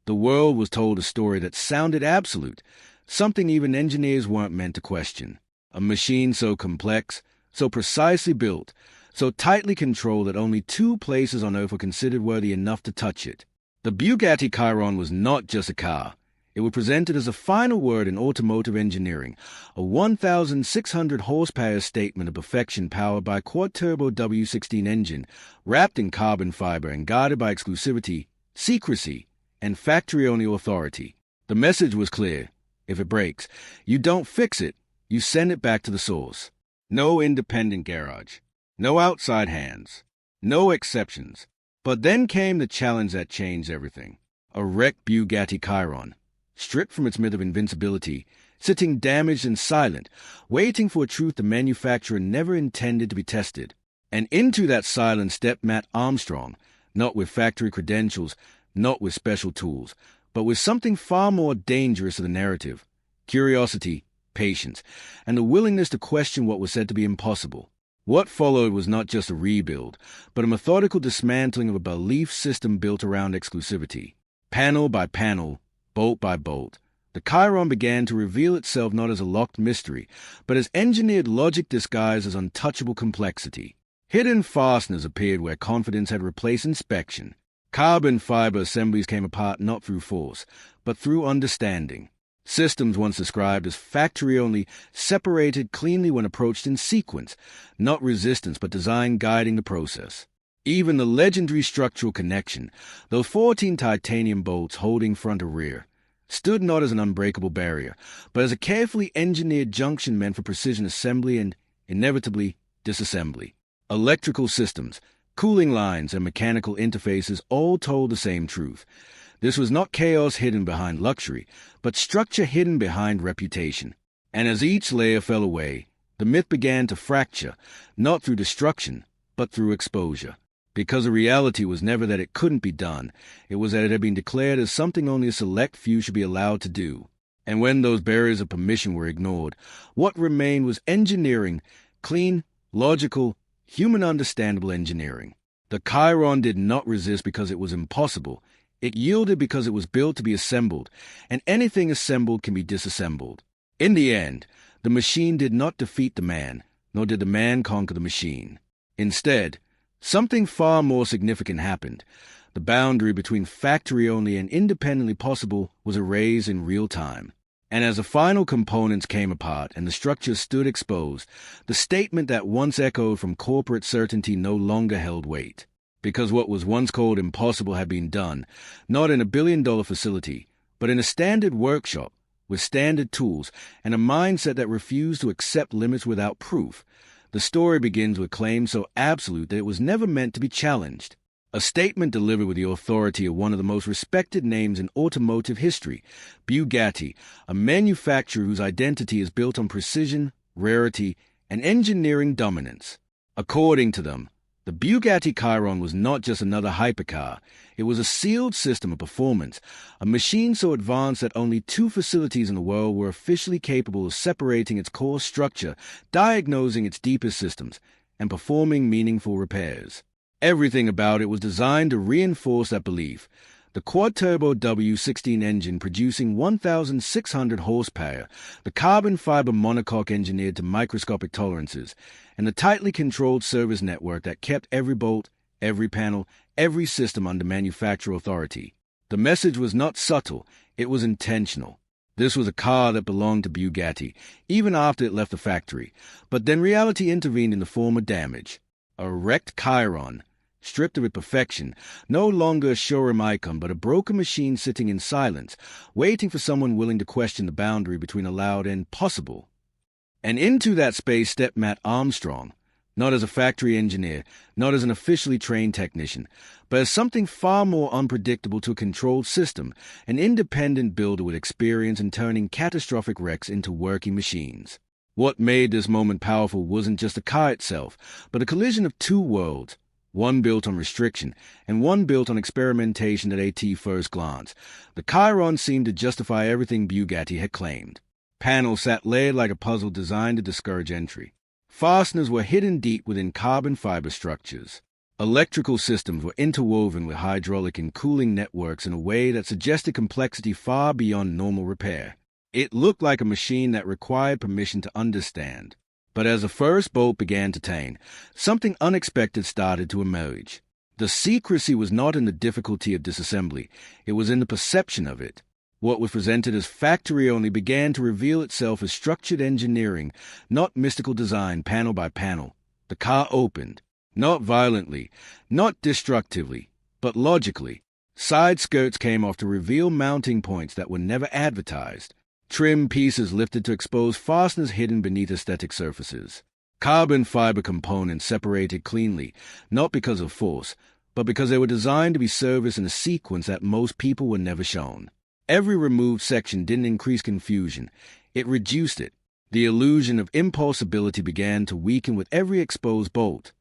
The world was told a story that sounded absolute, something even engineers weren't meant to question. A machine so complex, so precisely built, so tightly controlled that only two places on Earth were considered worthy enough to touch it. The Bugatti Chiron was not just a car. It was presented as a final word in automotive engineering, a 1,600 horsepower statement of perfection powered by a quad-turbo W16 engine, wrapped in carbon fiber and guarded by exclusivity, secrecy, and factory-only authority. The message was clear. If it breaks, you don't fix it, you send it back to the source. No independent garage. No outside hands. No exceptions. But then came the challenge that changed everything. A wrecked Bugatti Chiron, stripped from its myth of invincibility, sitting damaged and silent, waiting for a truth the manufacturer never intended to be tested. And into that silence stepped Mat Armstrong, not with factory credentials, not with special tools, but with something far more dangerous to the narrative: curiosity, patience, and the willingness to question what was said to be impossible. What followed was not just a rebuild, but a methodical dismantling of a belief system built around exclusivity. Panel by panel, bolt by bolt, the Chiron began to reveal itself not as a locked mystery, but as engineered logic disguised as untouchable complexity. Hidden fasteners appeared where confidence had replaced inspection. Carbon fiber assemblies came apart not through force, but through understanding. Systems once described as factory-only separated cleanly when approached in sequence, not resistance but design guiding the process. Even the legendary structural connection, those 14 titanium bolts holding front or rear, stood not as an unbreakable barrier, but as a carefully engineered junction meant for precision assembly and, inevitably, disassembly. Electrical systems, cooling lines, and mechanical interfaces all told the same truth. This was not chaos hidden behind luxury, but structure hidden behind reputation. And as each layer fell away, the myth began to fracture, not through destruction, but through exposure. Because the reality was never that it couldn't be done, it was that it had been declared as something only a select few should be allowed to do. And when those barriers of permission were ignored, what remained was engineering, clean, logical, human-understandable engineering. The Chiron did not resist because it was impossible. It yielded because it was built to be assembled, and anything assembled can be disassembled. In the end, the machine did not defeat the man, nor did the man conquer the machine. Instead, something far more significant happened. The boundary between factory-only and independently possible was erased in real time. And as the final components came apart and the structure stood exposed, the statement that once echoed from corporate certainty no longer held weight. Because what was once called impossible had been done, not in a billion-dollar facility, but in a standard workshop, with standard tools, and a mindset that refused to accept limits without proof. The story begins with claims so absolute that it was never meant to be challenged. A statement delivered with the authority of one of the most respected names in automotive history, Bugatti, a manufacturer whose identity is built on precision, rarity, and engineering dominance. According to them, the Bugatti Chiron was not just another hypercar. It was a sealed system of performance, a machine so advanced that only two facilities in the world were officially capable of separating its core structure, diagnosing its deepest systems, and performing meaningful repairs. Everything about it was designed to reinforce that belief. The quad-turbo W16 engine producing 1,600 horsepower, the carbon fiber monocoque engineered to microscopic tolerances, and the tightly controlled service network that kept every bolt, every panel, every system under manufacturer authority. The message was not subtle, it was intentional. This was a car that belonged to Bugatti, even after it left the factory, but then reality intervened in the form of damage. A wrecked Chiron, stripped of its perfection, no longer a showroom icon but a broken machine sitting in silence, waiting for someone willing to question the boundary between allowed and possible. And into that space stepped Mat Armstrong, not as a factory engineer, not as an officially trained technician, but as something far more unpredictable to a controlled system, an independent builder with experience in turning catastrophic wrecks into working machines. What made this moment powerful wasn't just the car itself, but a collision of two worlds, one built on restriction, and one built on experimentation at first glance. The Chiron seemed to justify everything Bugatti had claimed. Panels sat layered like a puzzle designed to discourage entry. Fasteners were hidden deep within carbon fiber structures. Electrical systems were interwoven with hydraulic and cooling networks in a way that suggested complexity far beyond normal repair. It looked like a machine that required permission to understand. But as the first bolt began to turn, something unexpected started to emerge. The secrecy was not in the difficulty of disassembly, it was in the perception of it. What was presented as factory-only began to reveal itself as structured engineering, not mystical design panel by panel. The car opened, not violently, not destructively, but logically. Side skirts came off to reveal mounting points that were never advertised. Trim pieces lifted to expose fasteners hidden beneath aesthetic surfaces. Carbon fiber components separated cleanly, not because of force, but because they were designed to be serviced in a sequence that most people were never shown. Every removed section didn't increase confusion, it reduced it. The illusion of impossibility began to weaken with every exposed bolt.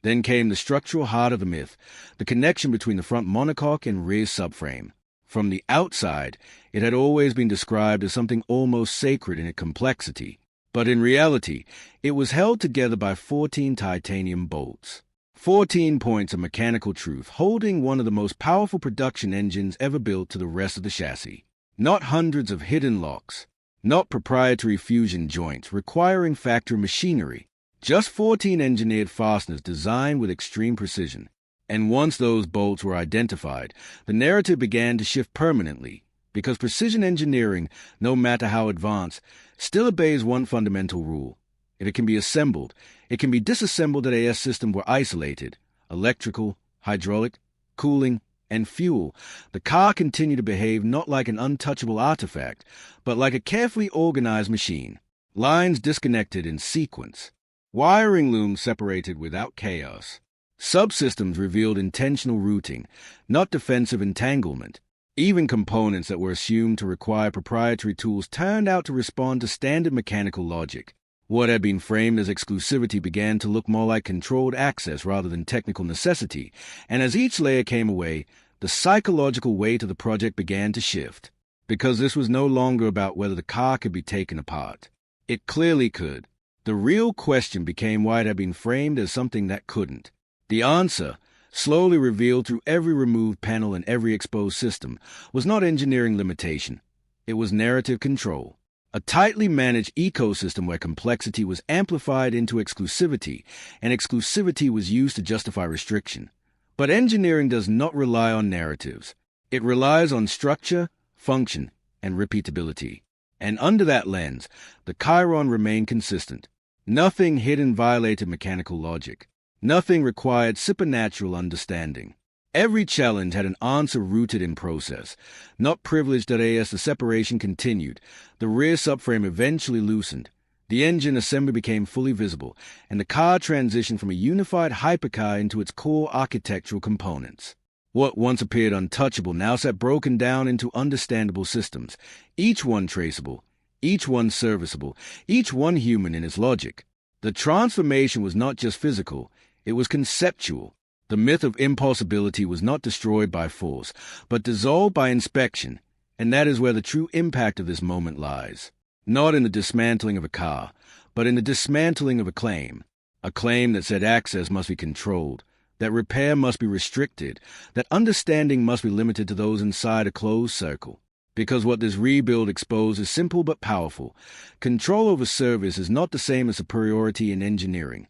Then came the structural heart of the myth, the connection between the front monocoque and rear subframe. From the outside, it had always been described as something almost sacred in its complexity. But in reality, it was held together by 14 titanium bolts. 14 points of mechanical truth holding one of the most powerful production engines ever built to the rest of the chassis. Not hundreds of hidden locks. Not proprietary fusion joints requiring factory machinery. Just 14 engineered fasteners designed with extreme precision. And once those bolts were identified, the narrative began to shift permanently, because precision engineering, no matter how advanced, still obeys one fundamental rule. If it can be assembled, it can be disassembled at a system were isolated. Electrical, hydraulic, cooling, and fuel. The car continued to behave not like an untouchable artifact, but like a carefully organized machine. Lines disconnected in sequence. Wiring looms separated without chaos. Subsystems revealed intentional routing, not defensive entanglement. Even components that were assumed to require proprietary tools turned out to respond to standard mechanical logic. What had been framed as exclusivity began to look more like controlled access rather than technical necessity, and as each layer came away, the psychological weight of the project began to shift. Because this was no longer about whether the car could be taken apart. It clearly could. The real question became why it had been framed as something that couldn't. The answer, slowly revealed through every removed panel and every exposed system, was not engineering limitation. It was narrative control. A tightly managed ecosystem where complexity was amplified into exclusivity, and exclusivity was used to justify restriction. But engineering does not rely on narratives. It relies on structure, function, and repeatability. And under that lens, the Chiron remained consistent. Nothing hidden violated mechanical logic. Nothing required supernatural understanding. Every challenge had an answer rooted in process. Not privileged that as the separation continued, the rear subframe eventually loosened. The engine assembly became fully visible, and the car transitioned from a unified hypercar into its core architectural components. What once appeared untouchable now sat broken down into understandable systems, each one traceable, each one serviceable, each one human in its logic. The transformation was not just physical, it was conceptual. The myth of impossibility was not destroyed by force, but dissolved by inspection, and that is where the true impact of this moment lies. Not in the dismantling of a car, but in the dismantling of a claim that said access must be controlled, that repair must be restricted, that understanding must be limited to those inside a closed circle. Because what this rebuild exposed is simple but powerful. Control over service is not the same as superiority in engineering.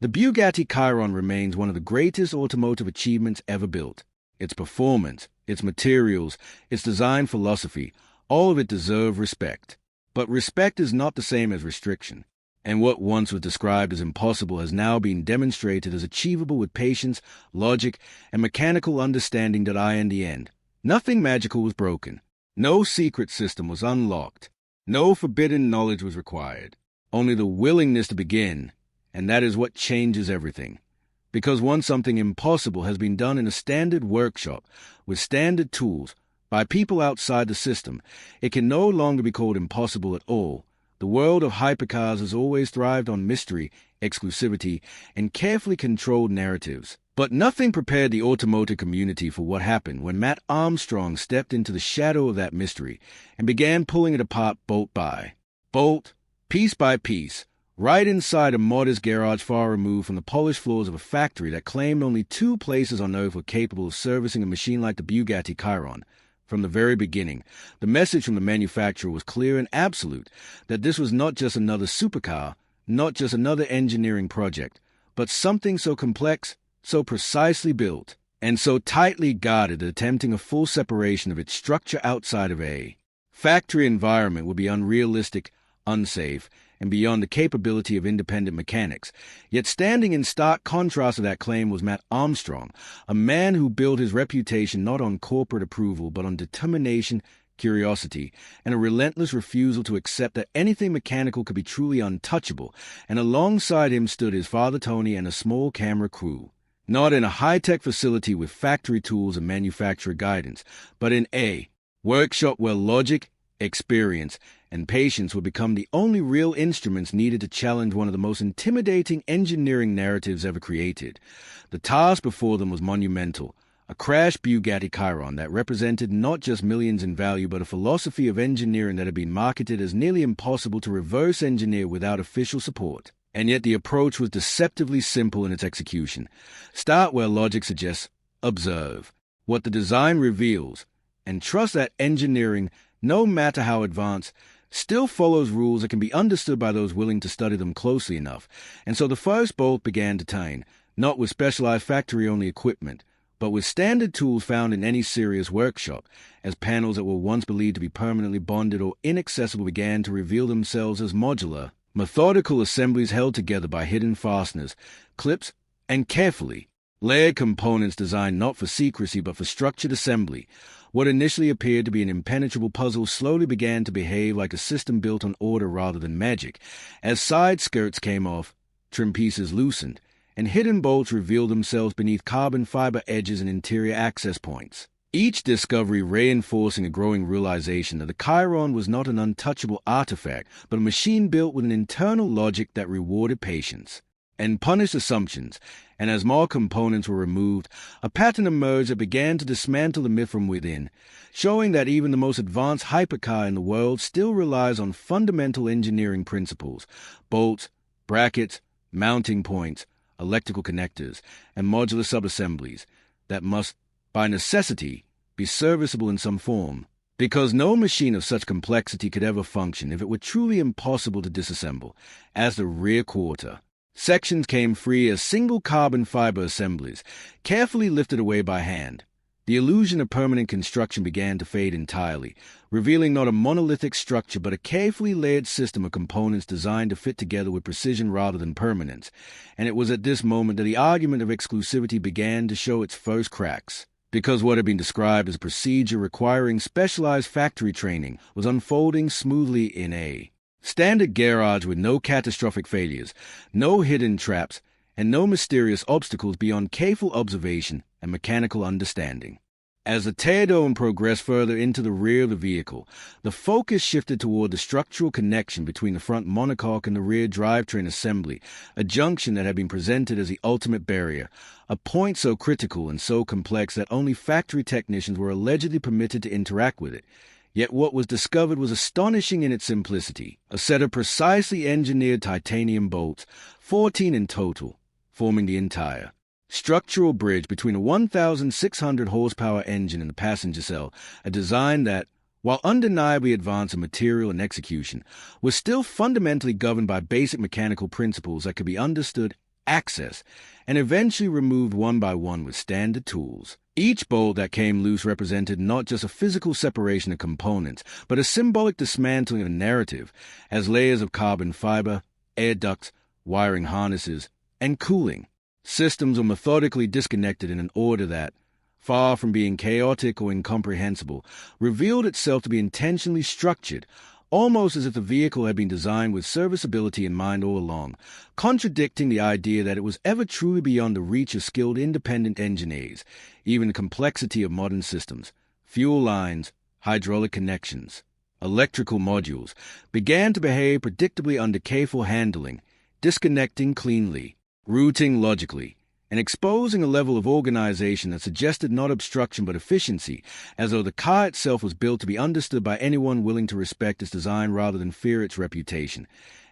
The Bugatti Chiron remains one of the greatest automotive achievements ever built. Its performance, its materials, its design philosophy, all of it deserve respect. But respect is not the same as restriction. And what once was described as impossible has now been demonstrated as achievable with patience, logic, and mechanical understanding that in the end, nothing magical was broken. No secret system was unlocked. No forbidden knowledge was required. Only the willingness to begin. And that is what changes everything. Because once something impossible has been done in a standard workshop, with standard tools, by people outside the system, it can no longer be called impossible at all. The world of hypercars has always thrived on mystery, exclusivity, and carefully controlled narratives. But nothing prepared the automotive community for what happened when Mat Armstrong stepped into the shadow of that mystery and began pulling it apart bolt by bolt, piece by piece, right inside a modest garage far removed from the polished floors of a factory that claimed only two places on Earth were capable of servicing a machine like the Bugatti Chiron. From the very beginning, the message from the manufacturer was clear and absolute, that this was not just another supercar, not just another engineering project, but something so complex, so precisely built, and so tightly guarded that attempting a full separation of its structure outside of a factory environment would be unrealistic, unsafe, and beyond the capability of independent mechanics. Yet standing in stark contrast to that claim was Mat Armstrong, a man who built his reputation not on corporate approval but on determination, curiosity, and a relentless refusal to accept that anything mechanical could be truly untouchable, and alongside him stood his father Tony and a small camera crew. Not in a high-tech facility with factory tools and manufacturer guidance, but in a workshop where logic, experience, and patience would become the only real instruments needed to challenge one of the most intimidating engineering narratives ever created. The task before them was monumental, a crashed Bugatti Chiron that represented not just millions in value but a philosophy of engineering that had been marketed as nearly impossible to reverse engineer without official support. And yet the approach was deceptively simple in its execution. Start where logic suggests, observe what the design reveals, and trust that engineering, no matter how advanced, still follows rules that can be understood by those willing to study them closely enough. And so the first bolt began to turn, not with specialized factory-only equipment, but with standard tools found in any serious workshop, as panels that were once believed to be permanently bonded or inaccessible began to reveal themselves as modular, methodical assemblies held together by hidden fasteners, clips, and carefully layered components designed not for secrecy but for structured assembly. What initially appeared to be an impenetrable puzzle slowly began to behave like a system built on order rather than magic. As side skirts came off, trim pieces loosened, and hidden bolts revealed themselves beneath carbon fiber edges and interior access points. Each discovery reinforcing a growing realization that the Chiron was not an untouchable artifact, but a machine built with an internal logic that rewarded patience and punished assumptions. And as more components were removed, a pattern emerged that began to dismantle the myth from within, showing that even the most advanced hypercar in the world still relies on fundamental engineering principles: bolts, brackets, mounting points, electrical connectors, and modular subassemblies that must, by necessity, be serviceable in some form, because no machine of such complexity could ever function if it were truly impossible to disassemble. As the rear quarter sections came free as single carbon fiber assemblies, carefully lifted away by hand, the illusion of permanent construction began to fade entirely, revealing not a monolithic structure but a carefully layered system of components designed to fit together with precision rather than permanence. And it was at this moment that the argument of exclusivity began to show its first cracks, because what had been described as a procedure requiring specialized factory training was unfolding smoothly in a standard garage with no catastrophic failures, no hidden traps, and no mysterious obstacles beyond careful observation and mechanical understanding. As the teardown progressed further into the rear of the vehicle, the focus shifted toward the structural connection between the front monocoque and the rear drivetrain assembly, a junction that had been presented as the ultimate barrier, a point so critical and so complex that only factory technicians were allegedly permitted to interact with it. Yet what was discovered was astonishing in its simplicity: a set of precisely engineered titanium bolts, 14 in total, forming the entire structural bridge between a 1,600 horsepower engine and the passenger cell, a design that, while undeniably advanced in material and execution, was still fundamentally governed by basic mechanical principles that could be understood, accessed, and eventually removed one by one with standard tools. Each bolt that came loose represented not just a physical separation of components, but a symbolic dismantling of a narrative, as layers of carbon fiber, air ducts, wiring harnesses, and cooling systems were methodically disconnected in an order that, far from being chaotic or incomprehensible, revealed itself to be intentionally structured, almost as if the vehicle had been designed with serviceability in mind all along, contradicting the idea that it was ever truly beyond the reach of skilled independent engineers. Even the complexity of modern systems, fuel lines, hydraulic connections, electrical modules, began to behave predictably under careful handling, disconnecting cleanly, routing logically, and exposing a level of organization that suggested not obstruction but efficiency, as though the car itself was built to be understood by anyone willing to respect its design rather than fear its reputation.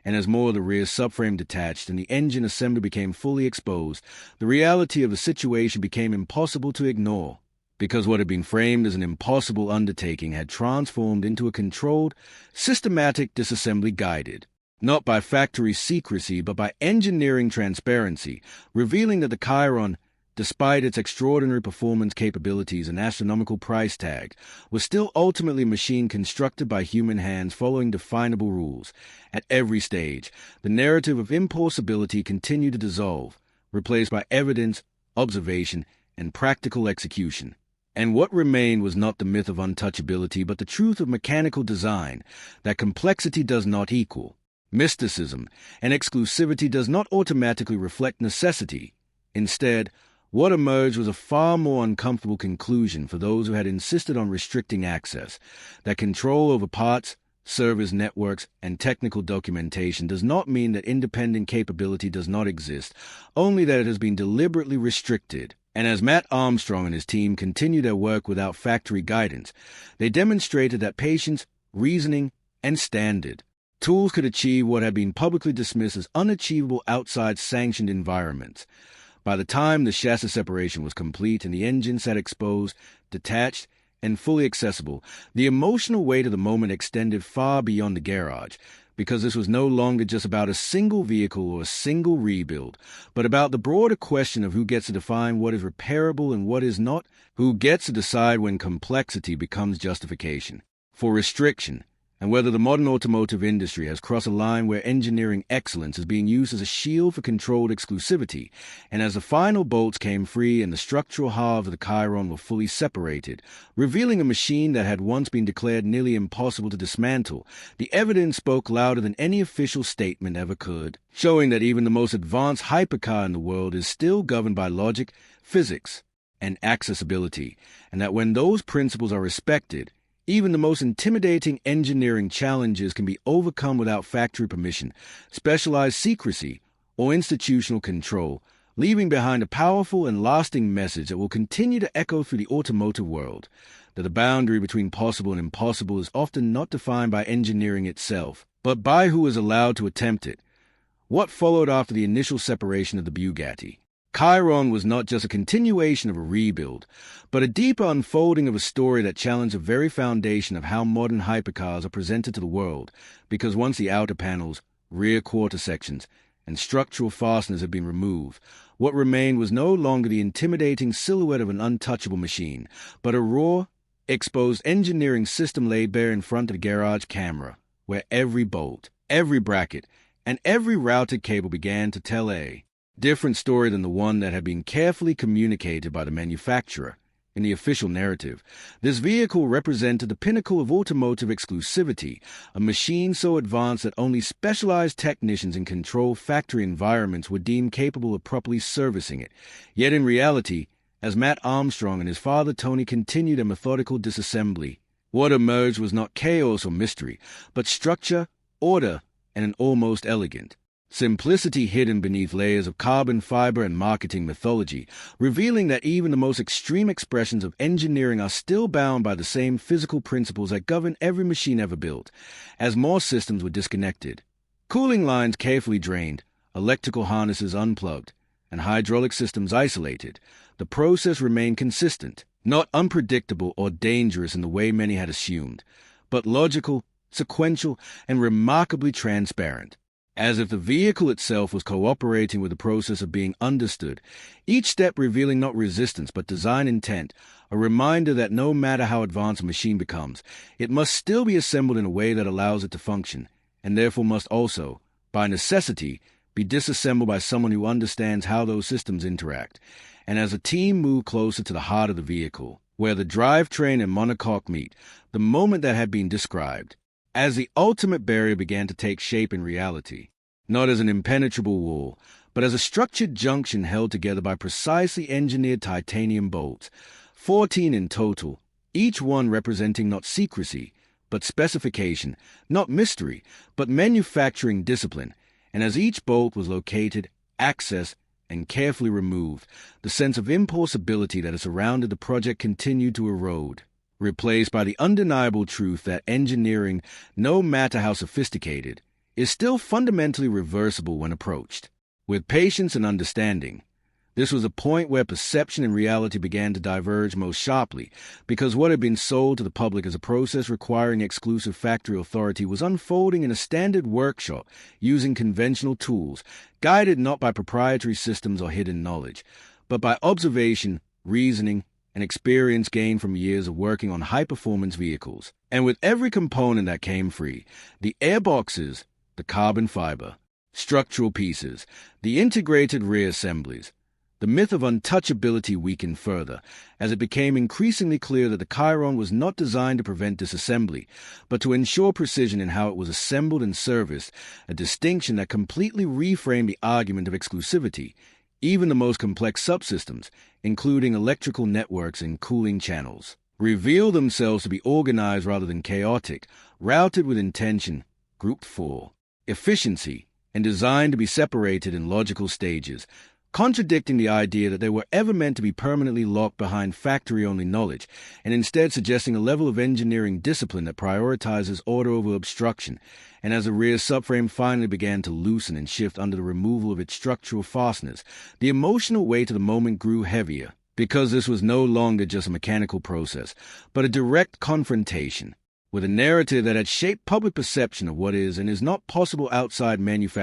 And as more of the rear subframe detached and the engine assembly became fully exposed, the reality of the situation became impossible to ignore, because what had been framed as an impossible undertaking had transformed into a controlled, systematic disassembly guided, not by factory secrecy but by engineering transparency, revealing that the Chiron, despite its extraordinary performance capabilities and astronomical price tag, was still ultimately a machine constructed by human hands following definable rules. At every stage, the narrative of impossibility continued to dissolve, replaced by evidence, observation, and practical execution. And what remained was not the myth of untouchability but the truth of mechanical design, that complexity does not equal mysticism, and exclusivity does not automatically reflect necessity. Instead, what emerged was a far more uncomfortable conclusion for those who had insisted on restricting access, that control over parts, servers, networks, and technical documentation does not mean that independent capability does not exist, only that it has been deliberately restricted. And as Mat Armstrong and his team continued their work without factory guidance, they demonstrated that patience, reasoning, and standard tools could achieve what had been publicly dismissed as unachievable outside sanctioned environments. By the time the chassis separation was complete and the engine sat exposed, detached, and fully accessible, the emotional weight of the moment extended far beyond the garage, because this was no longer just about a single vehicle or a single rebuild, but about the broader question of who gets to define what is repairable and what is not, who gets to decide when complexity becomes justification for restriction, and whether the modern automotive industry has crossed a line where engineering excellence is being used as a shield for controlled exclusivity. And as the final bolts came free and the structural halves of the Chiron were fully separated, revealing a machine that had once been declared nearly impossible to dismantle, the evidence spoke louder than any official statement ever could, showing that even the most advanced hypercar in the world is still governed by logic, physics, and accessibility, and that when those principles are respected, even the most intimidating engineering challenges can be overcome without factory permission, specialized secrecy, or institutional control, leaving behind a powerful and lasting message that will continue to echo through the automotive world, that the boundary between possible and impossible is often not defined by engineering itself, but by who is allowed to attempt it. What followed after the initial separation of the Bugatti Chiron was not just a continuation of a rebuild, but a deeper unfolding of a story that challenged the very foundation of how modern hypercars are presented to the world, because once the outer panels, rear quarter sections, and structural fasteners had been removed, what remained was no longer the intimidating silhouette of an untouchable machine, but a raw, exposed engineering system laid bare in front of the garage camera, where every bolt, every bracket, and every routed cable began to tell a different story than the one that had been carefully communicated by the manufacturer. In the official narrative, this vehicle represented the pinnacle of automotive exclusivity, a machine so advanced that only specialized technicians in controlled factory environments were deemed capable of properly servicing it. Yet in reality, as Mat Armstrong and his father Tony continued a methodical disassembly, what emerged was not chaos or mystery, but structure, order, and an almost elegant simplicity hidden beneath layers of carbon fiber and marketing mythology, revealing that even the most extreme expressions of engineering are still bound by the same physical principles that govern every machine ever built. As more systems were disconnected, cooling lines carefully drained, electrical harnesses unplugged, and hydraulic systems isolated, the process remained consistent, not unpredictable or dangerous in the way many had assumed, but logical, sequential, and remarkably transparent. As if the vehicle itself was cooperating with the process of being understood, each step revealing not resistance but design intent, a reminder that no matter how advanced a machine becomes, it must still be assembled in a way that allows it to function, and therefore must also, by necessity, be disassembled by someone who understands how those systems interact. And as a team moved closer to the heart of the vehicle, where the drivetrain and monocoque meet, the moment that had been described, as the ultimate barrier began to take shape in reality, not as an impenetrable wall, but as a structured junction held together by precisely engineered titanium bolts, 14 in total, each one representing not secrecy, but specification, not mystery, but manufacturing discipline, and as each bolt was located, accessed, and carefully removed, the sense of impossibility that had surrounded the project continued to erode, replaced by the undeniable truth that engineering, no matter how sophisticated, is still fundamentally reversible when approached. With patience and understanding, this was a point where perception and reality began to diverge most sharply, because what had been sold to the public as a process requiring exclusive factory authority was unfolding in a standard workshop using conventional tools, guided not by proprietary systems or hidden knowledge, but by observation, reasoning, and experience gained from years of working on high-performance vehicles. And with every component that came free, the airboxes, the carbon fiber, structural pieces, the integrated rear assemblies, the myth of untouchability weakened further, as it became increasingly clear that the Chiron was not designed to prevent disassembly, but to ensure precision in how it was assembled and serviced, a distinction that completely reframed the argument of exclusivity. Even the most complex subsystems, including electrical networks and cooling channels, reveal themselves to be organized rather than chaotic, routed with intention, grouped for efficiency, and designed to be separated in logical stages, contradicting the idea that they were ever meant to be permanently locked behind factory-only knowledge, and instead suggesting a level of engineering discipline that prioritizes order over obstruction. And as the rear subframe finally began to loosen and shift under the removal of its structural fasteners, the emotional weight of the moment grew heavier, because this was no longer just a mechanical process, but a direct confrontation with a narrative that had shaped public perception of what is and is not possible outside manufacturing.